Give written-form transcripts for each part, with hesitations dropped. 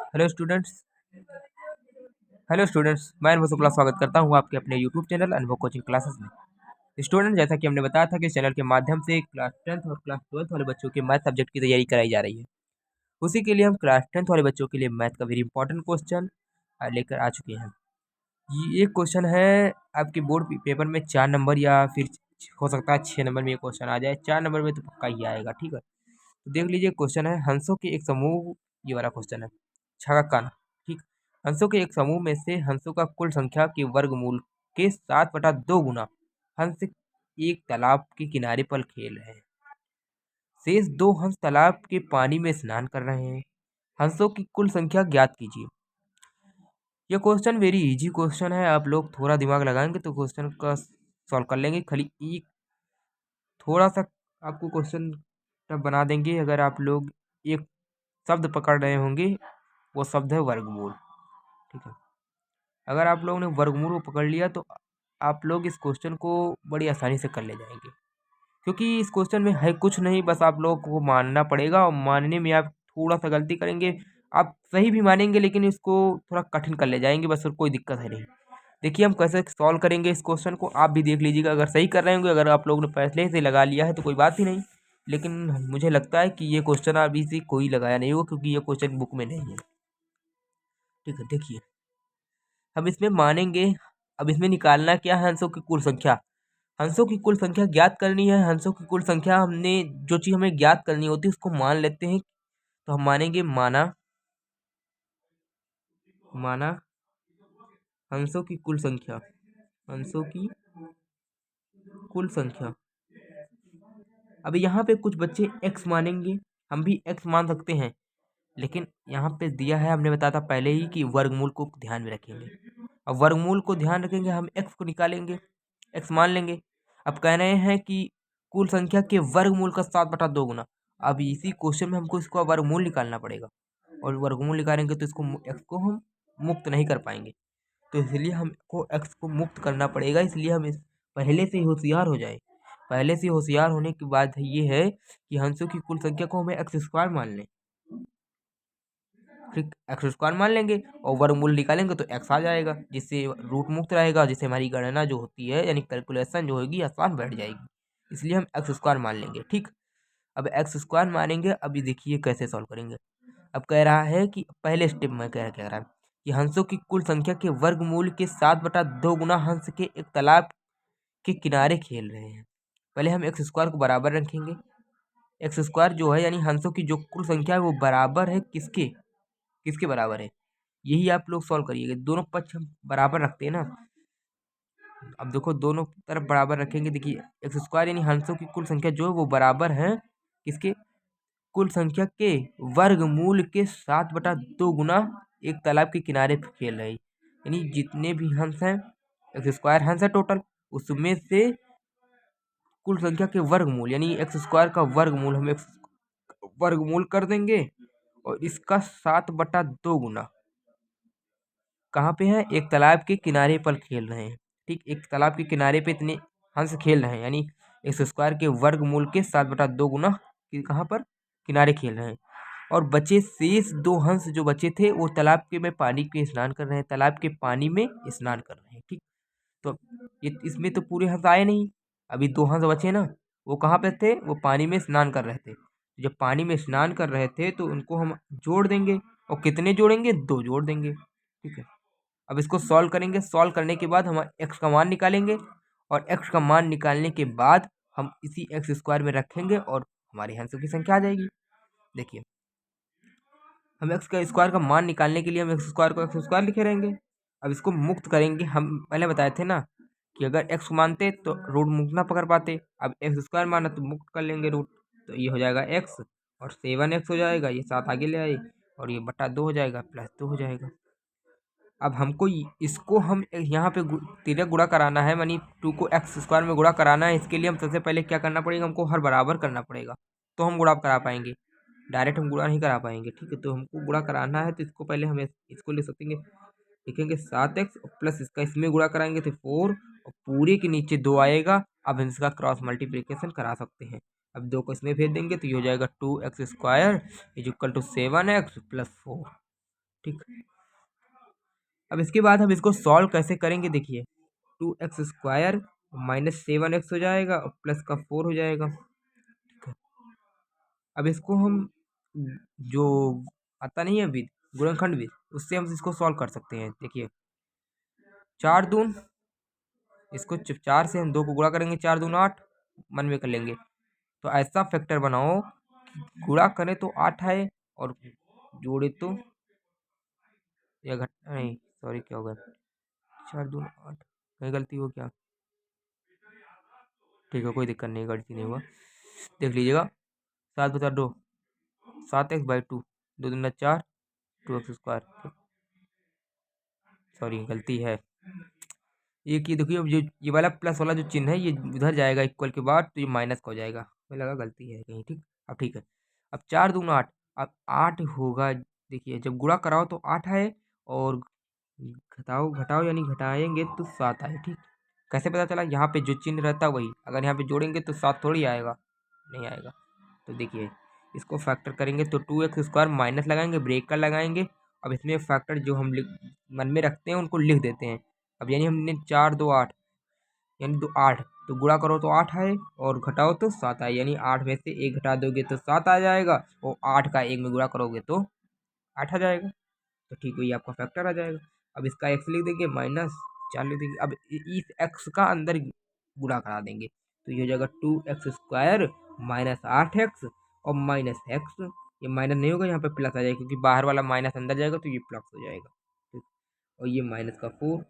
Hello students. मैं अनुभव शुक्ला स्वागत करता हूँ आपके अपने यूट्यूब चैनल अनुभव कोचिंग क्लासेस में। स्टूडेंट, जैसा कि हमने बताया था कि इस चैनल के माध्यम से क्लास 10th और क्लास 12th वाले बच्चों के मैथ सब्जेक्ट की तैयारी कराई जा रही है। उसी के लिए हम क्लास 10th वाले बच्चों के लिए मैथ का वेरी इंपॉर्टेंट क्वेश्चन लेकर आ चुके हैं। ये क्वेश्चन है आपके बोर्ड पेपर में 4 नंबर या फिर हो सकता है 6 नंबर में ये क्वेश्चन आ जाए। 4 नंबर में तो पक्का ही आएगा। ठीक है, तो देख लीजिए, क्वेश्चन है हंसों के एक समूह। ये वाला क्वेश्चन है छका कान। ठीक, हंसों के एक समूह में से हंसों का कुल संख्या के वर्गमूल के 7/2 गुना हंस एक तालाब के किनारे पर खेल रहे हैं। शेष 2 हंस तालाब के पानी में स्नान कर रहे हैं। हंसों की कुल संख्या ज्ञात कीजिए। यह क्वेश्चन वेरी इजी क्वेश्चन है। आप लोग थोड़ा दिमाग लगाएंगे तो क्वेश्चन का सॉल्व कर लेंगे। खाली एक थोड़ा सा आपको क्वेश्चन टफ बना देंगे अगर आप लोग एक शब्द पकड़ रहे होंगे। वो शब्द है वर्गमूल। ठीक है, अगर आप लोगों ने वर्गमूल को पकड़ लिया तो आप लोग इस क्वेश्चन को बड़ी आसानी से कर ले जाएंगे, क्योंकि इस क्वेश्चन में है कुछ नहीं, बस आप लोगों को मानना पड़ेगा और मानने में आप थोड़ा सा गलती करेंगे। आप सही भी मानेंगे लेकिन इसको थोड़ा कठिन कर ले जाएंगे, बस और कोई दिक्कत है नहीं। देखिए हम कैसे सॉल्व करेंगे इस क्वेश्चन को, आप भी देख लीजिएगा। अगर सही कर रहे होंगे, अगर आप लोगों ने पहले से लगा लिया है तो कोई बात ही नहीं, लेकिन मुझे लगता है कि ये क्वेश्चन अभी से कोई लगाया नहीं होगा, क्योंकि ये क्वेश्चन बुक में नहीं है। ठीक है, देखिए हम इसमें मानेंगे। अब इसमें निकालना क्या है, हंसों की कुल संख्या। हंसों की कुल संख्या ज्ञात करनी है। हंसों की कुल संख्या हमने जो चीज हमें ज्ञात करनी होती है उसको मान लेते हैं। तो हम मानेंगे माना माना हंसों की कुल संख्या। हंसों की कुल संख्या। अब यहाँ पे कुछ बच्चे x मानेंगे, हम भी x मान सकते हैं, लेकिन यहाँ पे दिया है, हमने बताया था पहले ही कि वर्गमूल को ध्यान में रखेंगे। अब वर्गमूल को ध्यान रखेंगे, हम x को निकालेंगे, x मान लेंगे। अब कह रहे हैं कि कुल संख्या के वर्गमूल का 7/2 गुना। अब इसी क्वेश्चन में हमको इसका वर्गमूल निकालना पड़ेगा, और वर्गमूल निकालेंगे तो इसको x को हम मुक्त नहीं कर पाएंगे। तो इसलिए हमको x को मुक्त करना पड़ेगा। इसलिए हम इस पहले से ही होशियार हो जाए। पहले से होशियार होने की बात ये है कि हंसों की कुल संख्या को हमें एक्स स्क्वायर मान लें। ठीक, एक्स स्क्वायर मान लेंगे और वर्गमूल निकालेंगे तो एक्स आ जाएगा, जिससे रूट मुक्त रहेगा, जिससे हमारी गणना जो होती है यानी कैलकुलेशन जो होगी आसान बैठ जाएगी। इसलिए हम एक्स स्क्वायर मान लेंगे। ठीक, अब एक्स स्क्वायर मानेंगे। अभी देखिए कैसे सॉल्व करेंगे। अब कह रहा है कि पहले स्टेप में कह रहा है कि हंसों की कुल संख्या के वर्गमूल के 7/2 गुना हंस के एक तालाब के किनारे खेल रहे हैं। पहले हम एक्स स्क्वायर को बराबर रखेंगे। एक्स स्क्वायर जो है यानी हंसों की जो कुल संख्या है वो बराबर है किसके, किसके बराबर है, यही आप लोग सॉल्व करिएगा। दोनों पक्ष हम बराबर रखते हैं ना। अब देखो दोनों तरफ बराबर रखेंगे। देखिए एक्स स्क्वायर यानी हंसों की कुल संख्या जो है वो बराबर है किसके, कुल संख्या के वर्गमूल के 7/2 गुना एक तालाब के किनारे पे खेल रहे हैं। यानी जितने भी हंस हैं, एक्स स्क्वायर हंस है टोटल, उसमें से कुल संख्या के वर्गमूल यानी एक्स स्क्वायर का वर्गमूल हम एक्स वर्गमूल कर देंगे, और इसका 7/2 गुना कहाँ पे है, एक तालाब के किनारे पर खेल रहे हैं। ठीक, एक तालाब के किनारे पे इतने हंस खेल रहे हैं, यानी एक्स स्क्वायर के वर्गमूल के 7/2 गुना कहाँ पर, किनारे खेल रहे हैं। और बचे शेष 2 हंस जो बचे थे वो तालाब के में पानी के स्नान कर रहे हैं, तालाब के पानी में स्नान कर रहे हैं। ठीक, तो ये इसमें तो पूरे हंस आए नहीं, अभी 2 हंस बचे ना। वो कहाँ पे थे, वो पानी में स्नान कर रहे थे। जब पानी में स्नान कर रहे थे तो उनको हम जोड़ देंगे, और कितने जोड़ेंगे, 2 जोड़ देंगे। ठीक है, अब इसको सॉल्व करेंगे। सॉल्व करने के बाद हम एक्स का मान निकालेंगे, और एक्स का मान निकालने के बाद हम इसी एक्स स्क्वायर में रखेंगे और हमारी हंसों की संख्या आ जाएगी। देखिए हम एक्स का स्क्वायर का मान निकालने के लिए हम एक्स स्क्वायर को एक्स स्क्वायर लिखे रहेंगे। अब इसको मुक्त करेंगे। हम पहले बताए थे ना कि अगर एक्स मानते तो रूट मुक्त ना पकड़ पाते। अब एक्स स्क्वायर माना तो मुक्त कर लेंगे रूट, तो ये हो जाएगा एक्स, और 7x हो जाएगा, ये 7 आगे ले आए, और ये बटा 2 हो जाएगा, प्लस 2 हो जाएगा। अब हमको इसको हम यहाँ पे तिर्यक गुणा कराना है, यानी 2 को एक्स स्क्वायर में गुणा कराना है। इसके लिए हम सबसे पहले क्या करना पड़ेगा, हमको हर बराबर करना पड़ेगा, तो हम गुणा करा पाएंगे। डायरेक्ट हम गुणा नहीं करा पाएंगे। ठीक है, तो हमको गुणा कराना है, तो इसको पहले हम इसको ले सकते हैं, लिखेंगे 7x प्लस इसका इसमें गुणा कराएंगे तो 4, और पूरे के नीचे 2 आएगा। अब हम इसका क्रॉस मल्टीप्लिकेशन करा सकते हैं। अब 2 को इसमें भेज देंगे तो ये हो जाएगा 2x square is equal to 7x plus 4। ठीक। अब इसके बाद हम इसको सॉल्व कैसे करेंगे देखिए, 2x² -7x हो जाएगा और प्लस का 4 हो जाएगा। ठीक है। अब इसको हम जो आता नहीं है विधि, गुणनखंड विधि, उससे हम इसको सॉल्व कर सकते हैं। देखिए 4 दून, इसको 4 से हम 2 को गुणा करेंगे, 4 दून 8, मन में कर लेंगे। तो ऐसा फैक्टर बनाओ कि गुणा करें तो 8 आए और जोड़े तो, या घट नहीं सॉरी क्या होगा, 4 दून 8, कहीं गलती हो क्या? ठीक है कोई दिक्कत नहीं, गलती नहीं हुआ, देख लीजिएगा। 7 बटा 2, 7x/2, 2 दूना 4, 2x²। सॉरी गलती है, ये देखिए, अब ये वाला प्लस वाला जो चिन्ह है ये उधर जाएगा इक्वल के बाद, तो ये माइनस का हो जाएगा, मुझे लगा गलती है कहीं। ठीक, अब ठीक है। अब 4 दूना 8, अब 8 होगा, देखिए जब गुणा कराओ तो 8 आए और घटाओ घटाओ यानी घटाएंगे तो 7 आए। ठीक, कैसे पता चला? यहाँ पे जो चिन्ह रहता है वही, अगर यहाँ पे जोड़ेंगे तो 7 थोड़ी आएगा, नहीं आएगा। तो देखिए इसको फैक्टर करेंगे तो 2x² माइनस लगाएंगे, ब्रेक का लगाएंगे। अब इसमें फैक्टर जो हम मन में रखते हैं उनको लिख देते हैं। अब यानी हमने 4 2 8, यानी 8, तो गुणा करो तो 8 आए और घटाओ तो 7 आए, यानी 8 में से 1 घटा दोगे तो 7 आ जाएगा, और 8 का 1 में गुणा करोगे तो 8 आ जाएगा। तो ठीक, वही आपका फैक्टर आ जाएगा। अब इसका x लिख देंगे, -4 लिख देंगे। अब इस x का अंदर गुणा करा देंगे, तो ये हो जाएगा 2x² -8x और -x। ये माइनस नहीं होगा, यहाँ पे प्लस आ जाएगा, क्योंकि बाहर वाला माइनस अंदर जाएगा तो ये प्लस हो जाएगा। ठीक, और ये -4।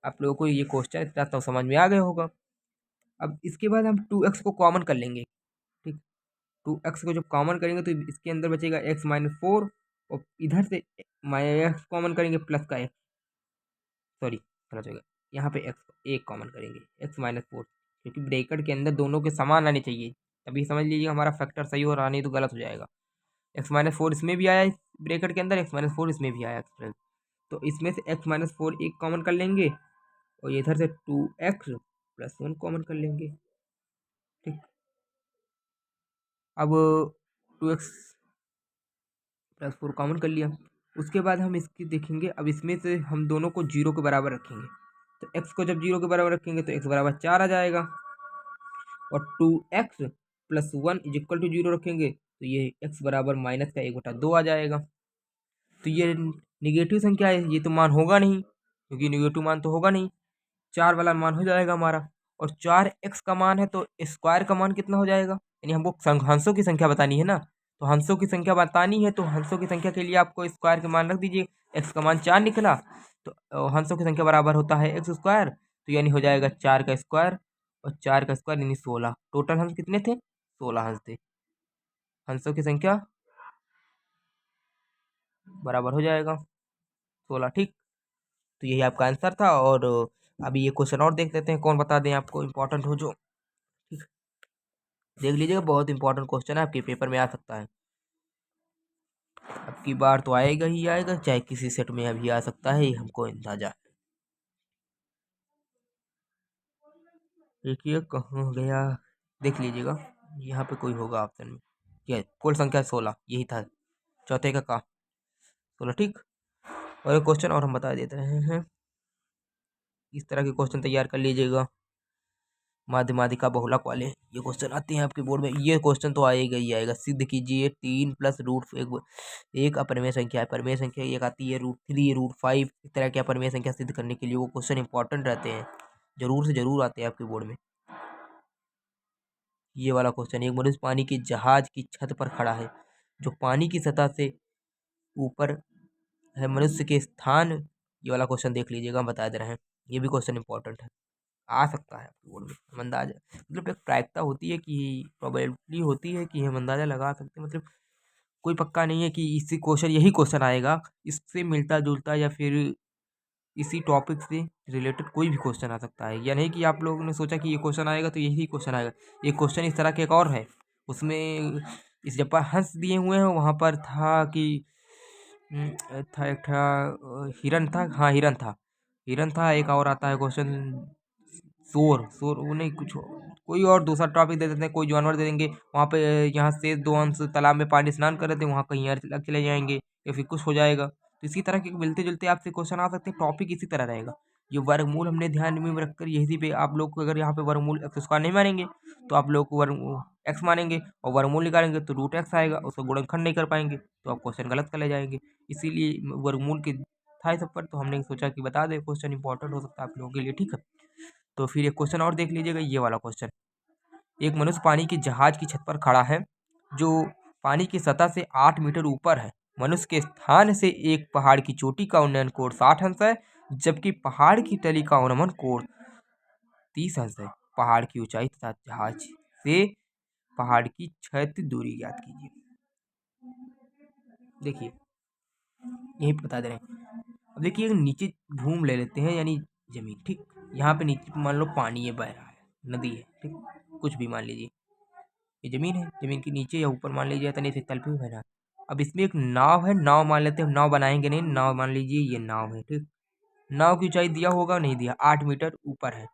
आप लोगों को ये क्वेश्चन इतना तो समझ में आ गया होगा। अब इसके बाद हम 2x को कॉमन कर लेंगे। ठीक, 2x को जब कॉमन करेंगे तो इसके अंदर बचेगा x-4, और इधर से x कॉमन करेंगे प्लस का x, सॉरी गलत हो गया, यहाँ पे x एक कॉमन करेंगे, x-4, क्योंकि ब्रैकेट के अंदर दोनों के समान आने चाहिए, तभी समझ लीजिए हमारा फैक्टर सही हो रहा, नहीं तो गलत हो जाएगा। x-4 इसमें भी आया, ब्रैकेट के अंदर x-4 इसमें भी आया। तो इसमें से x-4 एक कॉमन कर लेंगे, और इधर से 2x+1 कॉमन कर लेंगे। ठीक, अब 2x+4 कॉमन कर लिया। उसके बाद हम इसकी देखेंगे, अब इसमें से हम दोनों को 0 के बराबर रखेंगे, तो x को जब 0 के बराबर रखेंगे तो x बराबर 4 आ जाएगा, और 2x+1 = 0 रखेंगे तो ये x बराबर -1/2 आ जाएगा। तो ये निगेटिव संख्या है, ये तो मान होगा नहीं, क्योंकि निगेटिव मान तो होगा नहीं, 4 वाला मान हो जाएगा हमारा। और 4x का मान है तो स्क्वायर का मान कितना हो जाएगा, यानी हमको हंसों की संख्या बतानी है ना, तो हंसों की संख्या बतानी है, तो हंसों की संख्या के लिए आपको स्क्वायर के मान रख दीजिए। x का मान 4 निकला, तो हंसों की संख्या बराबर होता है x², तो यानी हो जाएगा 4 का स्क्वायर, और 4 का स्क्वायर यानी 16। टोटल हंस कितने थे? 16 हंस थे। हंसों की संख्या बराबर हो जाएगा 16। ठीक, तो यही आपका आंसर था। और अभी ये क्वेश्चन और देख लेते हैं, कौन बता दें आपको, इम्पोर्टेंट हो जो। ठीक, देख लीजिएगा, बहुत इंपॉर्टेंट क्वेश्चन है, आपके पेपर में आ सकता है। अब की बार तो आएगा ही आएगा, चाहे किसी सेट में अभी आ सकता है, ये हमको अंदाजा है। देखिए कहाँ गया, देख लीजिएगा, यहाँ पे कोई होगा ऑप्शन में। क्या है? कुल संख्या 16, यही था, चौथे का 16। ठीक, और एक क्वेश्चन और हम बता देते हैं, इस तरह के क्वेश्चन तैयार कर लीजिएगा, माध्यमातिका बहुलक वाले ये क्वेश्चन आते हैं आपके बोर्ड में। ये क्वेश्चन तो आएगा ही आएगा। सिद्ध कीजिए 3 + √1 अपरिमेय संख्या है। परिमेय संख्या एक आती है √3 √5, इस तरह की अपरिमेय संख्या सिद्ध करने के लिए वो क्वेश्चन इंपॉर्टेंट रहते हैं, जरूर से जरूर आते हैं आपके बोर्ड में। ये वाला क्वेश्चन, एक मनुष्य पानी के जहाज की छत पर खड़ा है, जो पानी की सतह से ऊपर है, मनुष्य के स्थान, ये वाला क्वेश्चन देख लीजिएगा, हम बता दे रहे हैं, ये भी क्वेश्चन इंपॉर्टेंट है, आ सकता है आपके बोर्ड में। हम अंदाजा, मतलब एक प्रायिकता होती है कि प्रोबेबिलिटी होती है कि हम अंदाजा लगा सकते हैं, मतलब कोई पक्का नहीं है कि इसी क्वेश्चन यही क्वेश्चन आएगा, इससे मिलता जुलता या फिर इसी टॉपिक से रिलेटेड कोई भी क्वेश्चन आ सकता है। या नहीं कि आप लोगों ने सोचा कि ये क्वेश्चन आएगा तो यही क्वेश्चन आएगा। ये क्वेश्चन इस तरह के एक और है, उसमें इस जब पर हंस दिए हुए हैं वहाँ पर था कि था एक था हिरन था, हाँ हिरन था, हिरन था। एक और आता है क्वेश्चन, शोर शोर वो नहीं, कुछ कोई और दूसरा टॉपिक दे देते हैं, कोई जानवर दे देंगे, वहाँ पे यहाँ से 2 अंश तालाब में पानी स्नान कर रहे थे, वहाँ कहीं और अलग चले जाएंगे, या फिर कुछ हो जाएगा। तो इसी तरह के मिलते जुलते आपसे क्वेश्चन आ सकते हैं, टॉपिक इसी तरह रहेगा। ये वर्गमूल हमने ध्यान में रखकर यही पे आप लोग को, अगर यहाँ पे वर्गमूल एक्स स्क्वायर नहीं मानेंगे तो आप लोग को वर्ग एक्स मानेंगे, और वर्गमूल निकालेंगे तो रूट एक्स आएगा, उसका गुणनखंड नहीं कर पाएंगे तो आप क्वेश्चन गलत कर ले जाएंगे। इसीलिए वर्गमूल के था इस सब पर, तो हमने सोचा कि बता दें, क्वेश्चन इंपॉर्टेंट हो सकता है आप लोगों के लिए, ठीक है। तो फिर एक क्वेश्चन और देख लीजिएगा, ये वाला क्वेश्चन। एक मनुष्य पानी के जहाज की छत पर खड़ा है जो पानी की सतह से 8 मीटर ऊपर है। मनुष्य के स्थान से एक पहाड़ की चोटी का उन्नयन कोण 60 अंश है, जबकि पहाड़ की तली का अवनमन कोण 30 अंश है। पहाड़ की ऊंचाई तथा जहाज से पहाड़ की क्षैतिज दूरी ज्ञात कीजिए। देखिए यही बता दे रहे हैं। अब देखिए नीचे घूम ले लेते हैं, यानी जमीन, ठीक। यहाँ पे नीचे मान लो पानी है, बह रहा है, नदी है, ठीक, कुछ भी मान लीजिए। ये जमीन है, जमीन के नीचे या ऊपर मान लीजिए, तले से तल पे बह रहा है। अब इसमें एक नाव है, नाव मान लेते हैं, नाव बनाएंगे नहीं, नाव मान लीजिए ये नाव है, ठीक। नाव की ऊंचाई दिया होगा, नहीं दिया, 8 मीटर ऊपर है,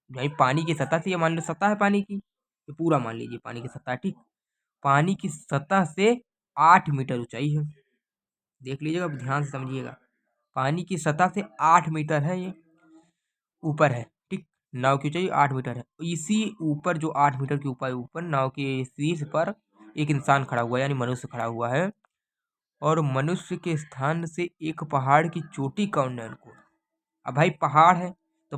भाई पानी की सतह से, ये मान लो सतह है पानी की, ये पूरा मान लीजिए पानी की सतह, ठीक। पानी की सतह से 8 मीटर ऊंचाई है, देख लीजिएगा, अब ध्यान से समझिएगा। पानी की सतह से 8 मीटर है, ये ऊपर है, ठीक। नाव की ऊंचाई 8 मीटर है। इसी ऊपर जो 8 मीटर के ऊपर नाव के शीर्ष पर एक इंसान खड़ा हुआ है, यानी मनुष्य खड़ा हुआ है, और मनुष्य के स्थान से एक पहाड़ की चोटी का उन्नयन कोण। अब भाई पहाड़ है,